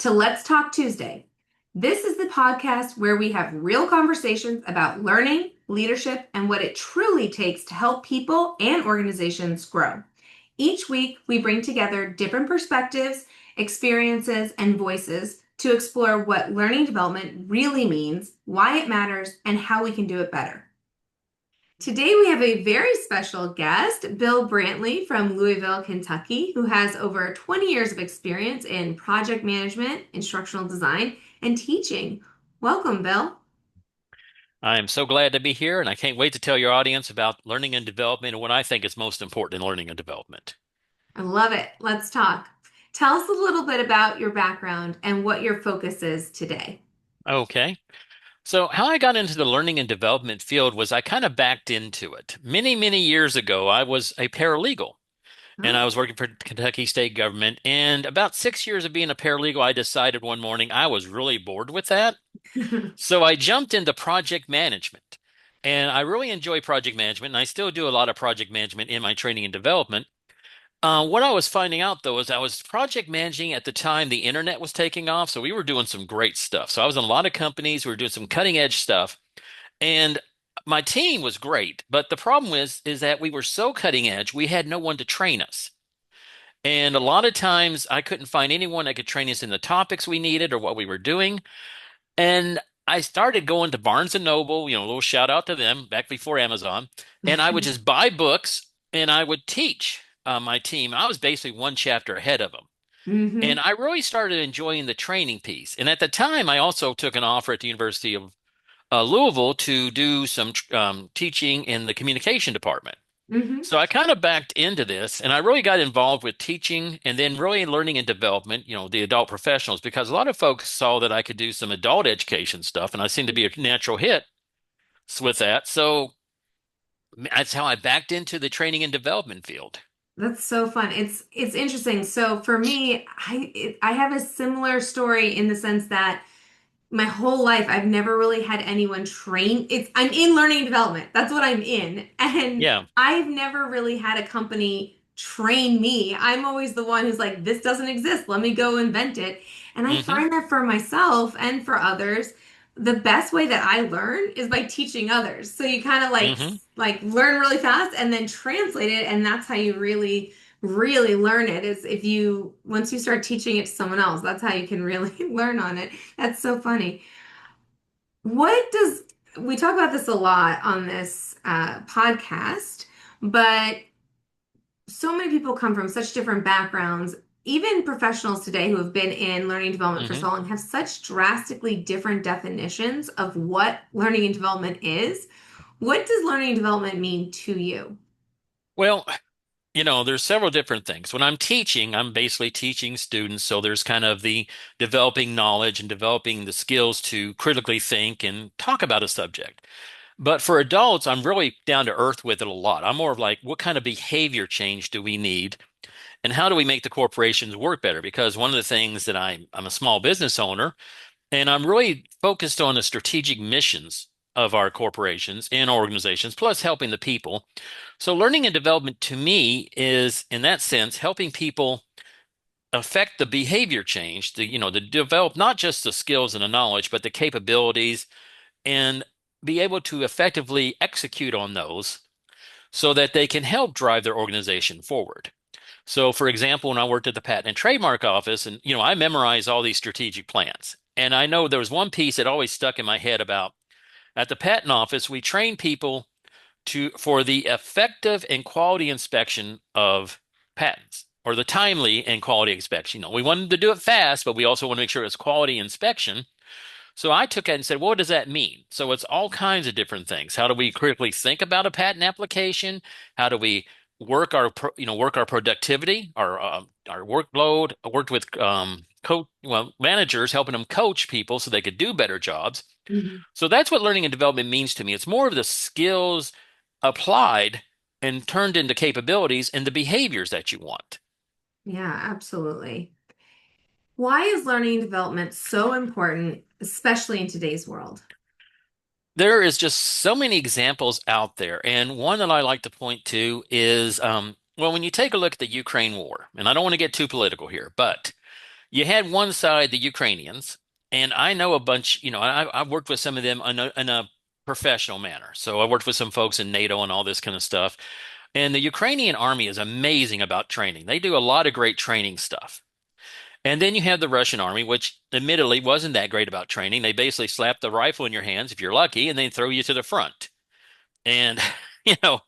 to Let's Talk Tuesday. This is the podcast where we have real conversations about learning, leadership, and what it truly takes to help people and organizations grow. Each week, we bring together different perspectives, experiences, and voices to explore what learning development really means, why it matters, and how we can do it better. Today, we have a very special guest, Bill Brantley from Louisville, Kentucky, who has over 20 years of experience in project management, instructional design, and teaching. Welcome, Bill. I am so glad to be here, and I can't wait to tell your audience about learning and development and what I think is most important in learning and development. I love it. Let's talk. Tell us a little bit about your background and what your focus is today. Okay. So, how I got into the learning and development field was I kind of backed into it. Many, many years ago, I was a paralegal and I Oh. was working for Kentucky state government. And about 6 years of being a paralegal, I decided one morning I was really bored with that. So, I jumped into project management. And I really enjoy project management, and I still do a lot of project management in my training and development. What I was finding out though is I was project managing at the time the internet was taking off, so we were doing some great stuff. So I was in a lot of companies, we were doing some cutting edge stuff, and my team was great. But the problem is that we were so cutting edge, we had no one to train us. And a lot of times I couldn't find anyone that could train us in the topics we needed or what we were doing. And I started going to Barnes and Noble, a little shout out to them back before Amazon, and I would just buy books and I would teach my team. I was basically one chapter ahead of them. And Hmm. I really started enjoying the training piece. And at the time, I also took an offer at the University of Louisville to do some teaching in the communication department. Hmm. So I kind of backed into this and I really got involved with teaching and then really learning and development, the adult professionals, because a lot of folks saw that I could do some adult education stuff and I seemed to be a natural hit with that. So that's how I backed into the training and development field. That's so fun. It's interesting. So for me, I have a similar story in the sense that my whole life I've never really had anyone train. I'm in learning and development. That's what I'm in. And Yeah. I've never really had a company train me. I'm always the one who's like, this doesn't exist. Let me go invent it. And I Hmm. find that for myself and for others, the best way that I learn is by teaching others. So you kind of Hmm. like learn really fast and then translate it, and that's how you really learn it is if you once you start teaching it to someone else, that's how you can really learn on it. That's so funny. What does we talk about this a lot on this podcast, but so many people come from such different backgrounds. Even professionals today who have been in learning development for Hmm. so long have such drastically different definitions of what learning and development is. What does learning and development mean to you? Well, there's several different things. When I'm teaching, I'm basically teaching students. So there's kind of the developing knowledge and developing the skills to critically think and talk about a subject. But for adults, I'm really down to earth with it a lot. I'm more of like, what kind of behavior change do we need? And how do we make the corporations work better? Because one of the things that I'm a small business owner, and I'm really focused on the strategic missions of our corporations and organizations, plus helping the people. So learning and development to me is, in that sense, helping people affect the behavior change, to develop not just the skills and the knowledge, but the capabilities and be able to effectively execute on those so that they can help drive their organization forward. So, for example, when I worked at the Patent and Trademark Office, and I memorized all these strategic plans. And I know there was one piece that always stuck in my head about at the Patent Office, we train people for the effective and quality inspection of patents or the timely and quality inspection. We wanted to do it fast, but we also want to make sure it's quality inspection. So I took it and said, well, what does that mean? So it's all kinds of different things. How do we critically think about a patent application? How do we work our productivity, our workload? I worked with managers, helping them coach people so they could do better jobs. Mhm. So that's what learning and development means to me. It's more of the skills applied and turned into capabilities and the behaviors that you want. Yeah, absolutely. Why is learning and development so important, especially in today's world? There is just so many examples out there. And one that I like to point to is, well, when you take a look at the Ukraine war, and I don't want to get too political here, but You had one side, the Ukrainians, and I know a bunch, I've worked with some of them in a professional manner. So I worked with some folks in NATO and all this kind of stuff. And the Ukrainian army is amazing about training. They do a lot of great training stuff. And then you have the Russian army, which admittedly wasn't that great about training. They basically slap the rifle in your hands if you're lucky, and they throw you to the front. And, you know,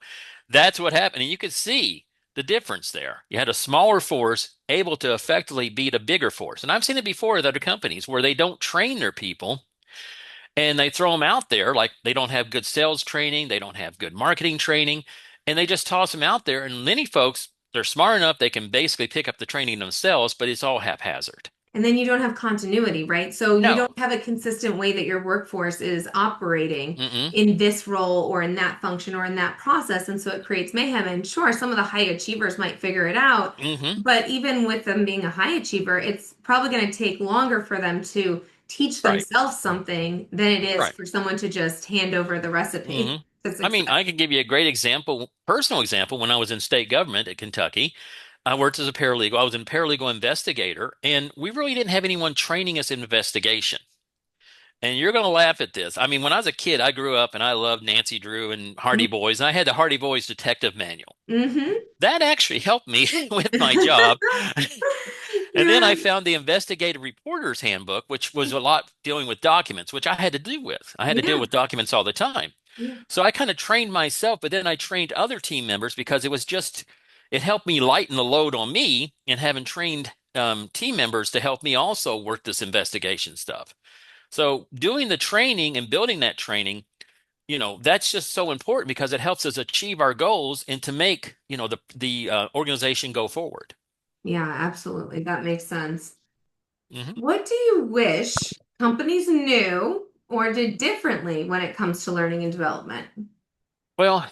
that's what happened. And you could see the difference there. You had a smaller force able to effectively beat a bigger force. And I've seen it before with other companies where they don't train their people and they throw them out there like they don't have good sales training, they don't have good marketing training, and they just toss them out there. And many folks, they're smart enough, they can basically pick up the training themselves, but it's all haphazard. And then you don't have continuity, right? So you No. don't have a consistent way that your workforce is operating Mm-mm. in this role or in that function or in that process. And so it creates mayhem. And sure, some of the high achievers might figure it out. Mm-hmm. But even with them being a high achiever, it's probably going to take longer for them to teach Right. themselves something than it is Right. for someone to just hand over the recipe hmm to I mean, success. I can give you a great example, personal example. When I was in state government at Kentucky, I worked as a paralegal. I was a paralegal investigator, and we really didn't have anyone training us in investigation. And you're going to laugh at this. I mean, when I was a kid, I grew up and I loved Nancy Drew and Hardy Boys, and I had the Hardy Boys detective manual. Mm-hmm. That actually helped me with my job. And then Yeah. I found the investigative reporter's handbook, which was a lot dealing with documents, which I had to deal with. I had to deal Yeah. with documents all the time. Yeah. So I kind of trained myself, but then I trained other team members because it helped me lighten the load on me and having trained team members to help me also work this investigation stuff. So doing the training and building that training, that's just so important because it helps us achieve our goals and to make, the organization go forward. Yeah, absolutely. That makes sense. hmm What do you wish companies knew or did differently when it comes to learning and development? Well,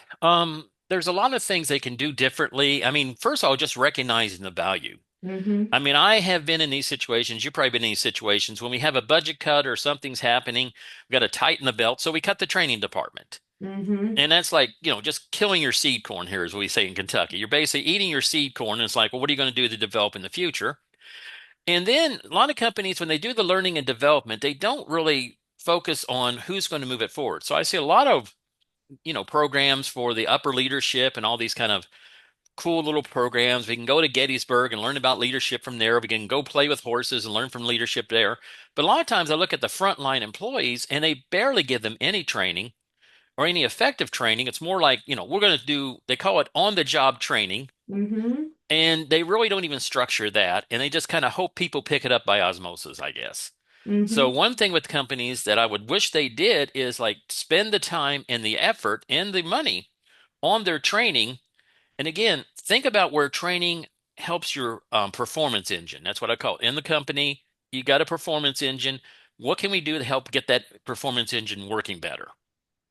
there's a lot of things they can do differently. I mean, first of all, just recognizing the value. Mm-hmm. I mean, I have been in these situations. You've probably been in these situations when we have a budget cut or something's happening. We got to tighten the belt, so we cut the training department. Mm-hmm. And that's like, just killing your seed corn here, as we say in Kentucky. You're basically eating your seed corn, and it's like, well, what are you going to do to develop in the future? And then a lot of companies, when they do the learning and development, they don't really focus on who's going to move it forward. So I see a lot of, programs for the upper leadership and all these kind of cool little programs. We can go to Gettysburg and learn about leadership from there. We can go play with horses and learn from leadership there. But a lot of times I look at the frontline employees and they barely give them any training or any effective training. It's more like, we're going to do, they call it on the job training. Mm-hmm. And they really don't even structure that. And they just kind of hope people pick it up by osmosis, I guess. So Mm-hmm. one thing with companies that I would wish they did is like spend the time and the effort and the money on their training. And again, think about where training helps your performance engine. That's what I call it. In the company, you got a performance engine. What can we do to help get that performance engine working better?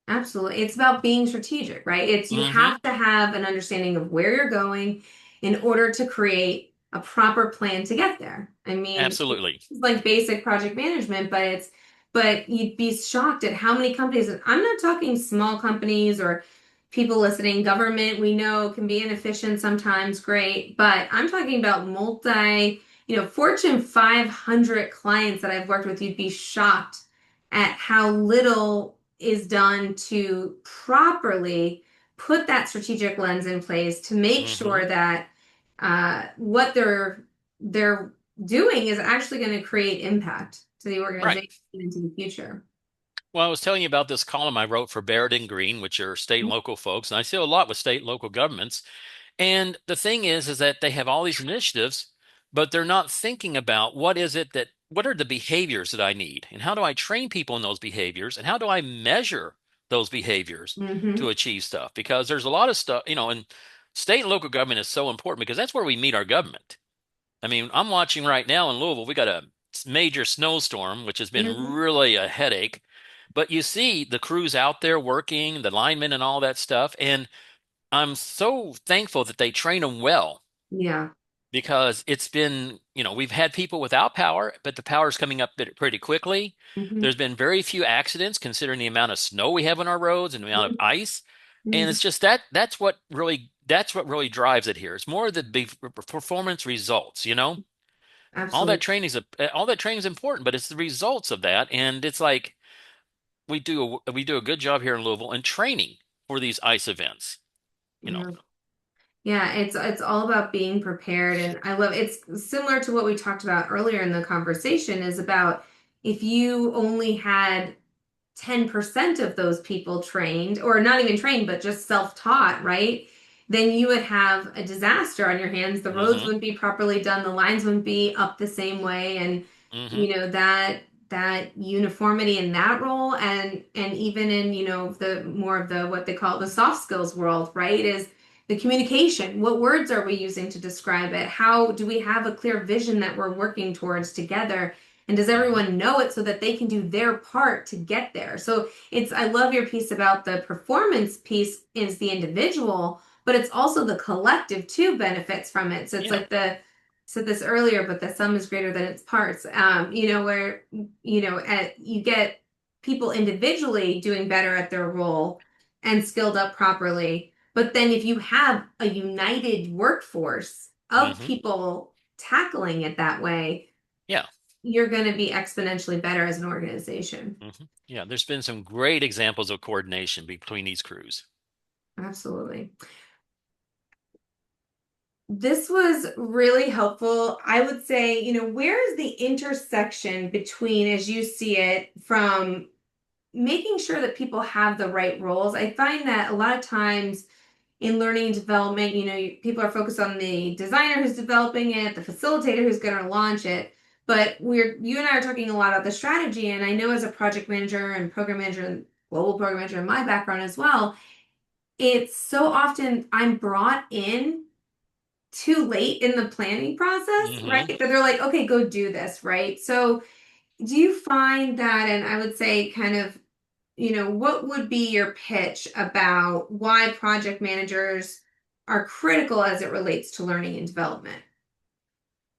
Absolutely. It's about being strategic, right? It's you hmm have to have an understanding of where you're going in order to create a proper plan to get there. I mean, it's Absolutely. like basic project management, but you'd be shocked at how many companies, and I'm not talking small companies or people listening, government, we know can be inefficient sometimes, great, but I'm talking about Fortune 500 clients that I've worked with, you'd be shocked at how little is done to properly put that strategic lens in place to make hmm sure that what they're doing is actually going to create impact to the Right. organization into the future. Well, I was telling you about this column I wrote for Barrett and Green, which are state and local folks, and I see a lot with state and local governments. And the thing is that they have all these initiatives, but they're not thinking about what are the behaviors that I need, and how do I train people in those behaviors, and how do I measure those behaviors to Mm-hmm. achieve stuff? Because there's a lot of stuff, and state and local government is so important because that's where we meet our government. I mean, I'm watching right now in Louisville, we got a major snowstorm, which has been Mm-hmm. really a headache. But you see the crews out there working, the linemen and all that stuff. And I'm so thankful that they train them well Yeah. because it's been, we've had people without power, but the power's coming up pretty quickly. Mm-hmm. There's been very few accidents considering the amount of snow we have on our roads and the amount of ice. And Mm-hmm. it's just that's what really drives it here. It's more the big performance results. Absolutely. All that training is important, but it's the results of that. And it's like we do a good job here in Louisville in training for these ice events, you know. Yeah. Yeah, it's all about being prepared, and I love it's similar to what we talked about earlier in the conversation is about if you only had 10% of those people trained, or not even trained, but just self-taught, right? Then you would have a disaster on your hands. The roads Hmm. wouldn't be properly done, the lines wouldn't be up the same way, and Hmm. you know that uniformity in that role and even in, you know, the more of the what they call the soft skills world, right? Is the communication. What words are we using to describe it? How do we have a clear vision that we're working towards together? And does Hmm. everyone know it so that they can do their part to get there? So it's, I love your piece about the performance piece is the individual, but it's also the collective too benefits from it. So it's Yeah. like the, said this earlier, but the sum is greater than its parts. You know, where, you know, you get people individually doing better at their role and skilled up properly. But then if you have a united workforce of Hmm. people tackling it that way, Yeah. you're going to be exponentially better as an organization. Hmm. Yeah. There's been some great examples of coordination between these crews. Absolutely. This was really helpful. I would say, you know, where is the intersection between, as you see it, from making sure that people have the right roles? I find that a lot of times in learning and development, you know, people are focused on the designer who's developing it, the facilitator who's going to launch it. But you and I are talking a lot about the strategy. And I know as a project manager and program manager and global program manager in my background as well, it's so often I'm brought in too late in the planning process, right? Hmm. That they're like, okay, go do this, right? So do you find that, and I would say kind of, you know, what would be your pitch about why project managers are critical as it relates to learning and development?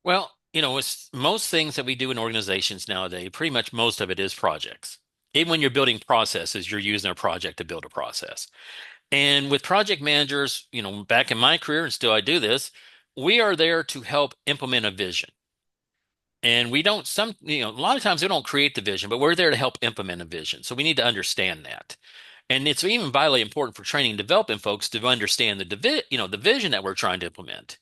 Well, it's most things that we do in organizations nowadays, pretty much most of it is projects. Even when you're building processes, you're using a project to build a process. And with project managers, back in my career, and still I do this, we are there to help implement a vision. And we don't, a lot of times we don't create the vision, but we're there to help implement a vision. So we need to understand that. And it's even vitally important for training and developing folks to understand the vision that we're trying to implement.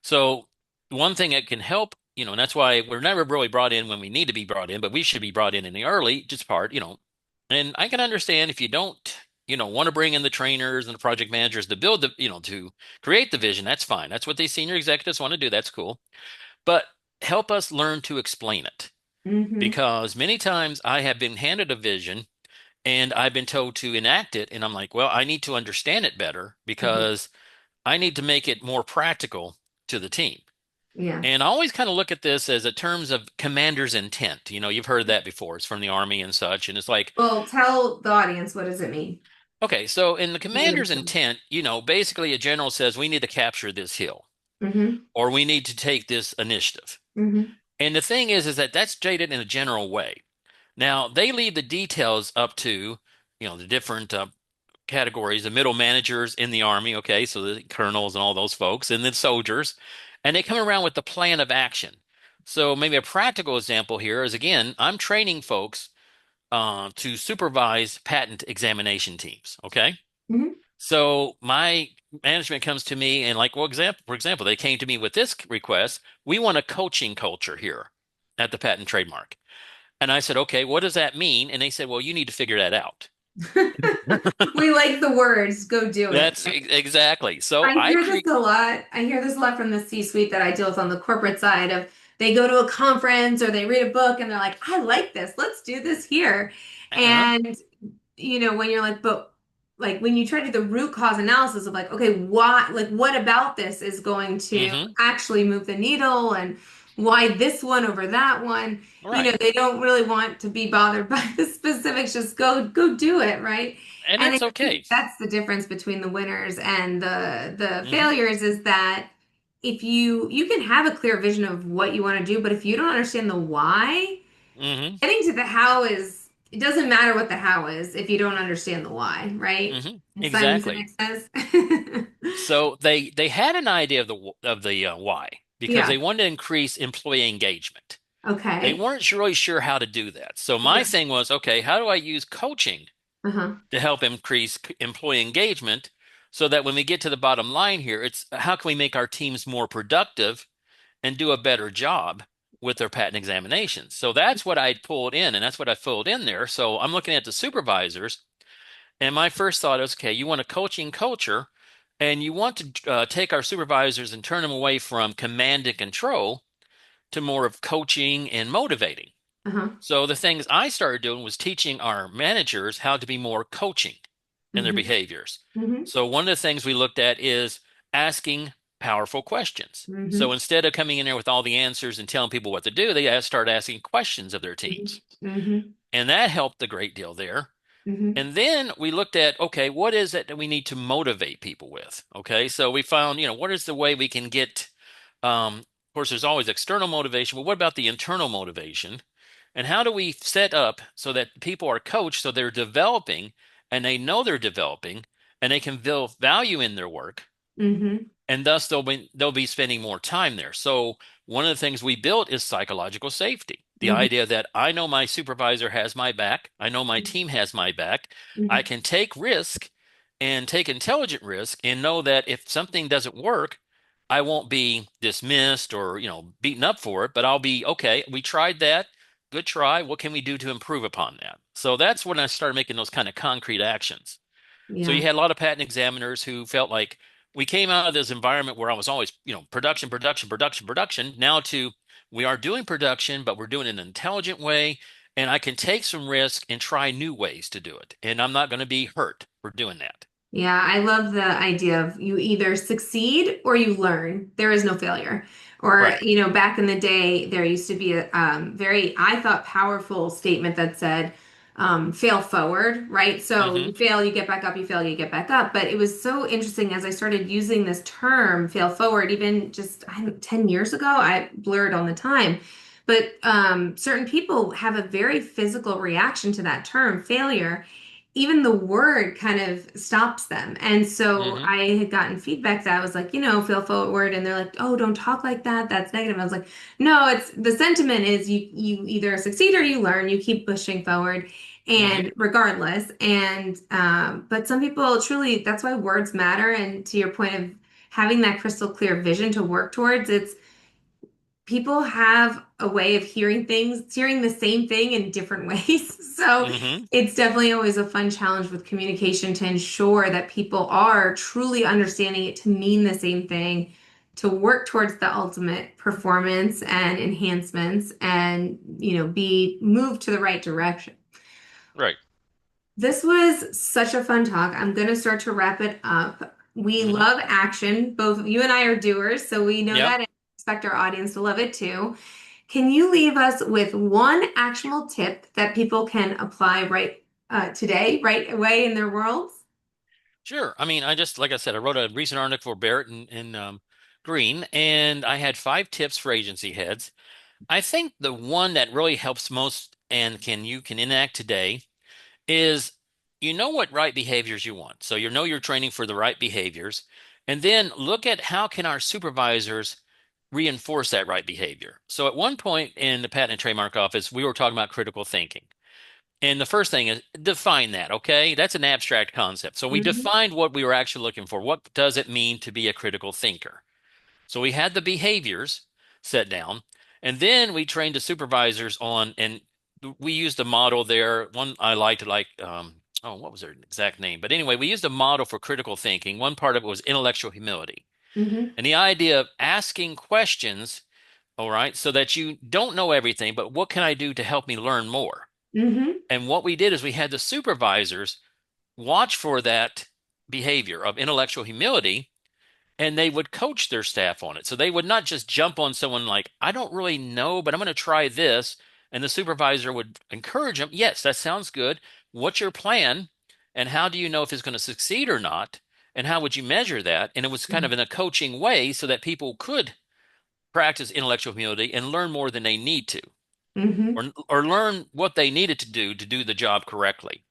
So one thing that can help, and that's why we're never really brought in when we need to be brought in, but we should be brought in the early just part. And I can understand if you don't, want to bring in the trainers and the project managers to build to create the vision, that's fine. That's what these senior executives want to do. That's cool. But help us learn to explain it Mm-hmm. because many times I have been handed a vision and I've been told to enact it. And I'm like, well, I need to understand it better Hmm. because I need to make it more practical to the team. Yeah. And I always kind of look at this as a terms of commander's intent. You've heard that before. It's from the Army and such. And it's like, Well, tell the audience, what does it mean? okay, so in the Layman's commander's terms. intent, basically a general says, we need to capture this hill Mm-hmm. or we need to take this initiative. Mm-hmm. And the thing is that that's stated in a general way. Now, they leave the details up to, the different categories, the middle managers in the Army, okay, so the colonels and all those folks, and then soldiers, and they come around with the plan of action. So maybe a practical example here is again, I'm training folks to supervise patent examination teams, okay? Mm-hmm. So my management comes to me and like, well, for example, they came to me with this request. We want a coaching culture here at the patent trademark. And I said, okay, what does that mean? And they said, well, you need to figure that out. We like the words, go do it. That's exactly. So I I hear this create, a lot. I hear this a lot from the C-suite that I deal with on the corporate side of they go to a conference or they read a book and they're like, I like this. Let's do this here. uh-huh, And you know, when you're like, but like when you try to do the root cause analysis of like, okay, why, like what about this is going to mm-hmm, actually move the needle and why this one over that one, you know, right. they don't really want to be bothered by the specifics. Just go do it, right? And And I that's okay. think that's the difference between the winners and the Mm-hmm, failures is that if you can have a clear vision of what you want to do, but if you don't understand the why, mm-hmm, getting to the how is, it doesn't matter what the how is if you don't understand the why, right? mm-hmm, As Simon exactly. Sinek says. So they had an idea of the why. because Yeah. they wanted to increase employee engagement. They Okay. weren't really sure how to do that. So my Yeah. thing was, okay, how do I use coaching Uh-huh. to help increase employee engagement so that when we get to the bottom line here, it's how can we make our teams more productive and do a better job with their patent examinations? So that's what I pulled in, and that's what I filled in there. So I'm looking at the supervisors, and my first thought is, okay, you want a coaching culture, and you want to take our supervisors and turn them away from command and control to more of coaching and motivating. Uh-huh. So the things I started doing was teaching our managers how to be more coaching in their Mm-hmm. behaviors. Mm-hmm. So one of the things we looked at is asking powerful questions. So Mm-hmm. instead of coming in there with all the answers and telling people what to do, they start asking questions of their teams. Mm-hmm. And that helped a great deal there. Mm-hmm. And then we looked at, okay, what is it that we need to motivate people with? Okay, so we found, what is the way we can get, of course, there's always external motivation, but what about the internal motivation? And how do we set up so that people are coached so they're developing and they know they're developing and they can feel value in their work, Mm-hmm. and thus they'll be spending more time there. So one of the things we built is psychological safety. The Mm-hmm. idea that I know my supervisor has my back, I know my team has my back, I Mm-hmm. can take risk and take intelligent risk and know that if something doesn't work, I won't be dismissed or, beaten up for it, but I'll be okay, we tried that. Good try. What can we do to improve upon that? So that's when I started making those kind of concrete actions. So you Yeah. had a lot of patent examiners who felt like we came out of this environment where I was always, production, production, production, production, now to we are doing production, but we're doing it in an intelligent way. And I can take some risk and try new ways to do it. And I'm not going to be hurt for doing that. Yeah, I love the idea of you either succeed or you learn. There is no failure. Or, Right. back in the day, there used to be a very, I thought, powerful statement that said, fail forward, right? So Hmm. you fail, you get back up, you fail, you get back up. But it was so interesting as I started using this term, fail forward, even just 10 years ago, I blurred on the time. But certain people have a very physical reaction to that term, failure. Even the word kind of stops them. And so Hmm. I had gotten feedback that I was like, feel forward. And they're like, oh, don't talk like that. That's negative. I was like, no, it's the sentiment is you either succeed or you learn, you keep pushing forward. Hmm. And regardless, but some people truly, that's why words matter. And to your point of having that crystal clear vision to work towards, it's people have a way of hearing the same thing in different ways. So Hmm. it's definitely always a fun challenge with communication to ensure that people are truly understanding it to mean the same thing, to work towards the ultimate performance and enhancements and, be moved to the right direction. Right. This was such a fun talk. I'm going to start to wrap it up. We Hmm. love action. Both you and I are doers, so we know Yep. that and expect our audience to love it too. Can you leave us with one actionable tip that people can apply right today, right away in their worlds? Sure. I mean, like I said, I wrote a recent article for Barrett and Green, and I had 5 tips for agency heads. I think the one that really helps most and you can enact today is you know what right behaviors you want. So you know you're training for the right behaviors. And then look at how can our supervisors reinforce that right behavior. So at one point in the Patent and Trademark Office, we were talking about critical thinking. And the first thing is define that, okay? That's an abstract concept. So we Hmm. defined what we were actually looking for. What does it mean to be a critical thinker? So we had the behaviors set down, and then we trained the supervisors on, and we used a model there. One I liked, oh, what was their exact name? But anyway, we used a model for critical thinking. One part of it was intellectual humility, Hmm. and the idea of asking questions, all right, so that you don't know everything, but what can I do to help me learn more? Hmm. And what we did is we had the supervisors watch for that behavior of intellectual humility, and they would coach their staff on it. So they would not just jump on someone like, I don't really know, but I'm going to try this. And the supervisor would encourage them, yes, that sounds good. What's your plan? And how do you know if it's going to succeed or not? And how would you measure that? And it was kind of in a coaching way so that people could practice intellectual humility and learn more than they need to, Hmm. or learn what they needed to do the job correctly.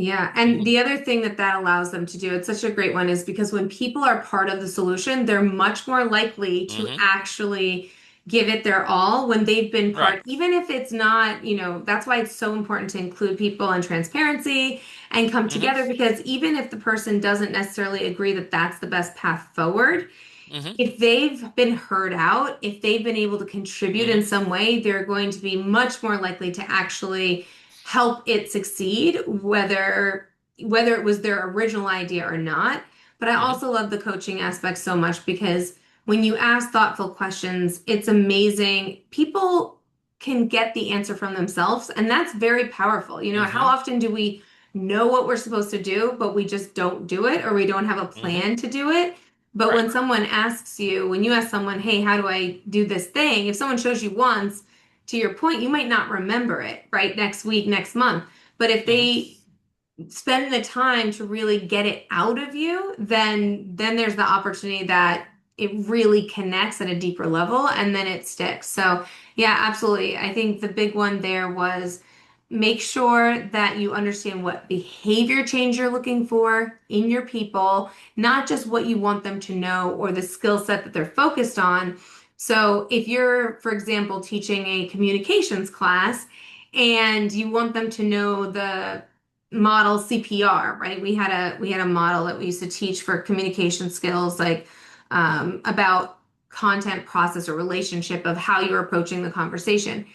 Yeah, and Hmm. the other thing that that allows them to do, it's such a great one, is because when people are part of the solution, they're much more likely to Hmm. actually give it their all when they've been Right. part, even if it's not, that's why it's so important to include people in transparency and come Hmm. together, because even if the person doesn't necessarily agree that that's the best path forward, Hmm. if they've been heard out, if they've been able to contribute in Hmm. some way, they're going to be much more likely to actually help it succeed, whether it was their original idea or not. But I Hmm. also love the coaching aspect so much because when you ask thoughtful questions, it's amazing. People can get the answer from themselves, and that's very powerful. How Hmm. often do we know what we're supposed to do, but we just don't do it, or we don't have a Hmm. plan to do it? But Right. when you ask someone, hey, how do I do this thing? If someone shows you once, to your point, you might not remember it, right? Next week, next month. But if Hmm. they spend the time to really get it out of you, then there's the opportunity that it really connects at a deeper level and then it sticks. So, yeah, absolutely. I think the big one there was make sure that you understand what behavior change you're looking for in your people, not just what you want them to know or the skill set that they're focused on. So, if you're, for example, teaching a communications class and you want them to know the model CPR, right? We had a model that we used to teach for communication skills, like about content process or relationship of how you're approaching the conversation.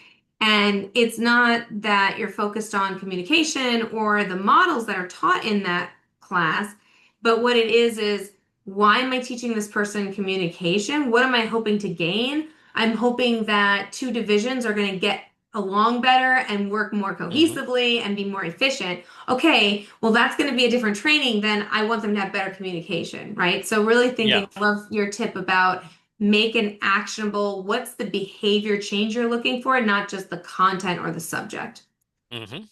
And it's not that you're focused on communication or the models that are taught in that class, but what it is why am I teaching this person communication? What am I hoping to gain? I'm hoping that two divisions are going to get along better and work more Hmm. cohesively and be more efficient. Okay, well, that's going to be a different training. Then I want them to have better communication, right? So, really Yeah. thinking, I love your tip about make an actionable, what's the behavior change you're looking for, not just the content or the subject. Hmm.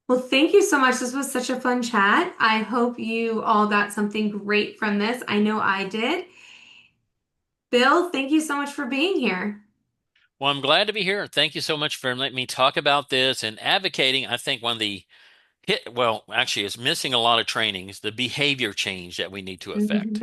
Well, thank you so much. This was such a fun chat. I hope you all got something great from this. I know I did. Bill, thank you so much for being here. Well, I'm glad to be here. Thank you so much for letting me talk about this and advocating. I think one of the well, actually, it's missing a lot of trainings, the behavior change that we need to affect.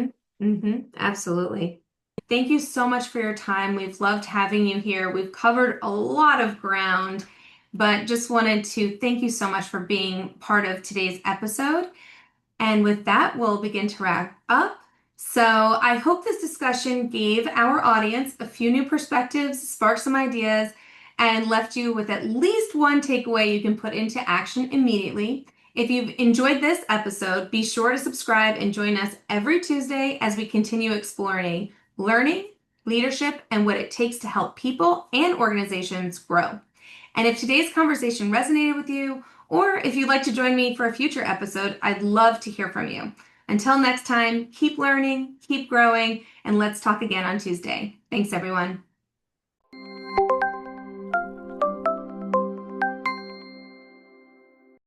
Absolutely. Thank you so much for your time. We've loved having you here. We've covered a lot of ground, but just wanted to thank you so much for being part of today's episode. And with that, we'll begin to wrap up. So I hope this discussion gave our audience a few new perspectives, sparked some ideas, and left you with at least one takeaway you can put into action immediately. If you've enjoyed this episode, be sure to subscribe and join us every Tuesday as we continue exploring learning, leadership, and what it takes to help people and organizations grow. And if today's conversation resonated with you, or if you'd like to join me for a future episode, I'd love to hear from you. Until next time, keep learning, keep growing, and let's talk again on Tuesday. Thanks, everyone.